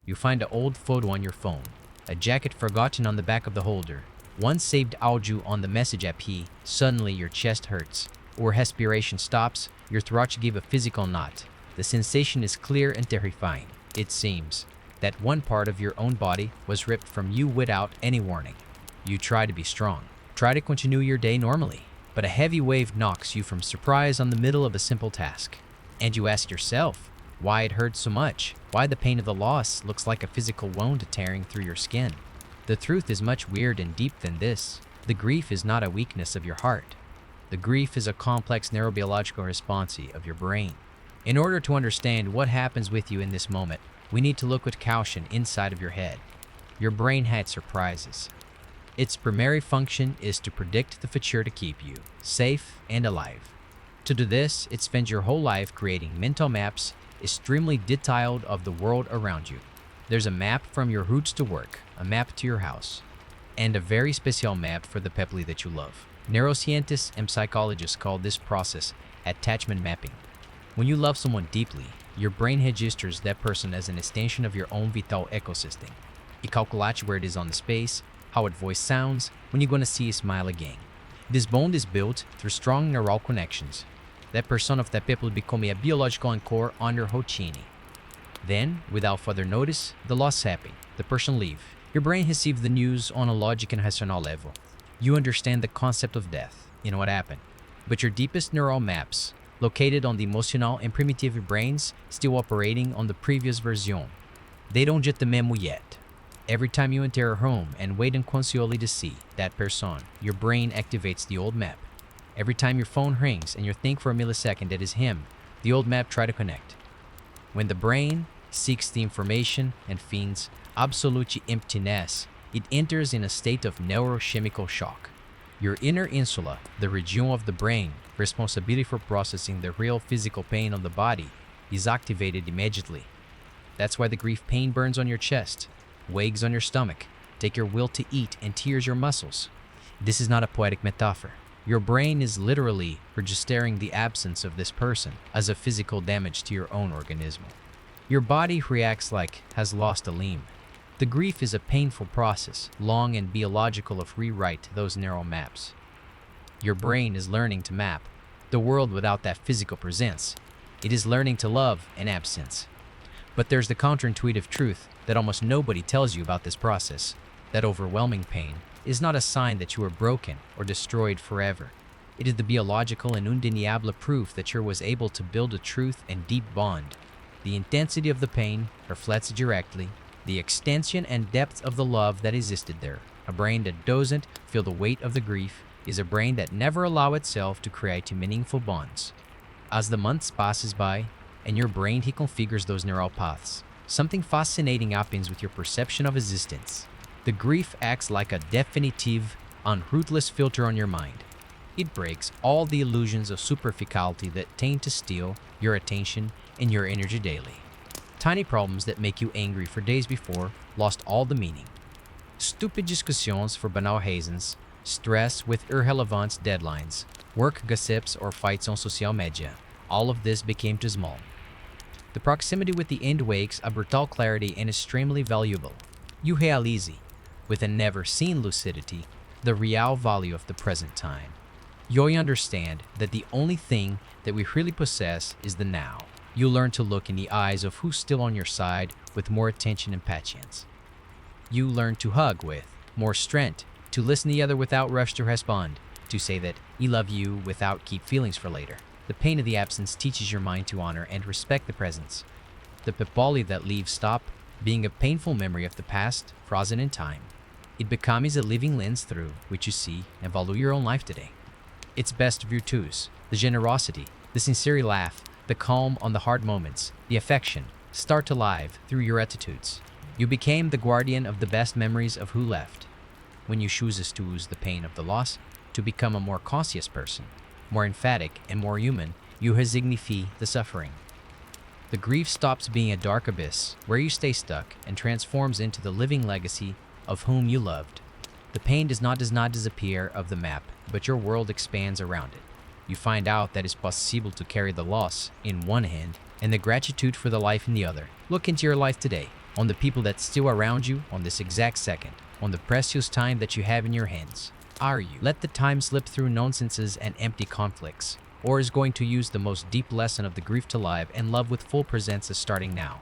You find an old photo on your phone, a jacket forgotten on the back of the holder, one saved audio on the message app. Suddenly your chest hurts, or respiration stops, your throat gives a physical knot. The sensation is clear and terrifying. It seems that one part of your own body was ripped from you without any warning. You try to be strong, try to continue your day normally, but a heavy wave knocks you from surprise on the middle of a simple task. And you ask yourself, why it hurts so much, why the pain of the loss looks like a physical wound tearing through your skin. The truth is much weird and deep than this. The grief is not a weakness of your heart. The grief is a complex neurobiological response of your brain. In order to understand what happens with you in this moment, we need to look with caution inside of your head. Your brain had surprises. Its primary function is to predict the future to keep you safe and alive. To do this, it spends your whole life creating mental maps extremely detailed of the world around you. There's a map from your roots to work, a map to your house, and a very special map for the people that you love. Neuroscientists and psychologists call this process attachment mapping. When you love someone deeply, your brain registers that person as an extension of your own vital ecosystem. It calculates where it is on the space, how its voice sounds, when you're going to see it smile again. This bond is built through strong neural connections. That person of that people become a biological anchor on your routine. Then, without further notice, the loss happens. The person leaves. Your brain receives the news on a logic and rational level. You understand the concept of death, you know what happened. But your deepest neural maps, located on the emotional and primitive brains, still operating on the previous version. They don't get the memo yet. Every time you enter a home and wait unconsciously to see that person, your brain activates the old map. Every time your phone rings and you think for a millisecond that is him, the old map tries to connect. When the brain seeks the information and feels absolute emptiness, it enters in a state of neurochemical shock. Your inner insula, the region of the brain responsibility for processing the real physical pain of the body, is activated immediately. That's why the grief pain burns on your chest, weighs on your stomach, takes your will to eat, and tears your muscles. This is not a poetic metaphor. Your brain is literally registering the absence of this person as a physical damage to your own organism. Your body reacts like has lost a limb. The grief is a painful process, long and biological, of rewrite those neural maps. Your brain is learning to map the world without that physical presence. It is learning to love an absence. But there's the counterintuitive truth that almost nobody tells you about this process. That overwhelming pain is not a sign that you are broken or destroyed forever. It is the biological and undeniable proof that you was able to build a truth and deep bond. The intensity of the pain reflects directly the extension and depth of the love that existed there. A brain that doesn't feel the weight of the grief is a brain that never allows itself to create meaningful bonds. As the months passes by and your brain reconfigures those neural paths, something fascinating happens with your perception of existence. The grief acts like a definitive and ruthless filter on your mind. It breaks all the illusions of superficiality that tend to steal your attention and your energy daily. Tiny problems that make you angry for days before lost all the meaning. Stupid discussions for banal reasons, stress with irrelevant deadlines, work gossips or fights on social media. All of this became too small. The proximity with the end wakes a brutal clarity and extremely valuable. You realize, with a never-seen lucidity, the real value of the present time. You understand that the only thing that we really possess is the now. You learn to look in the eyes of who's still on your side with more attention and patience. You learn to hug with more strength, to listen to the other without rush to respond, to say that he love you without keep feelings for later. The pain of the absence teaches your mind to honor and respect the presence. The people that leave stop being a painful memory of the past, frozen in time. It becomes a living lens through which you see and value your own life today. Its best virtues, the generosity, the sincere laugh, the calm on the hard moments, the affection, start to live through your attitudes. You became the guardian of the best memories of who left. When you chooses to use the pain of the loss to become a more conscious person, more emphatic and more human, you resignify the suffering. The grief stops being a dark abyss where you stay stuck and transforms into the living legacy of whom you loved. The pain does not disappear of the map, but your world expands around it. You find out that it's possible to carry the loss in one hand and the gratitude for the life in the other. Look into your life today on the people that still around you on this exact second, on the precious time that you have in your hands. Are you let the time slip through nonsenses and empty conflicts, or is going to use the most deep lesson of the grief to live and love with full presence is starting now?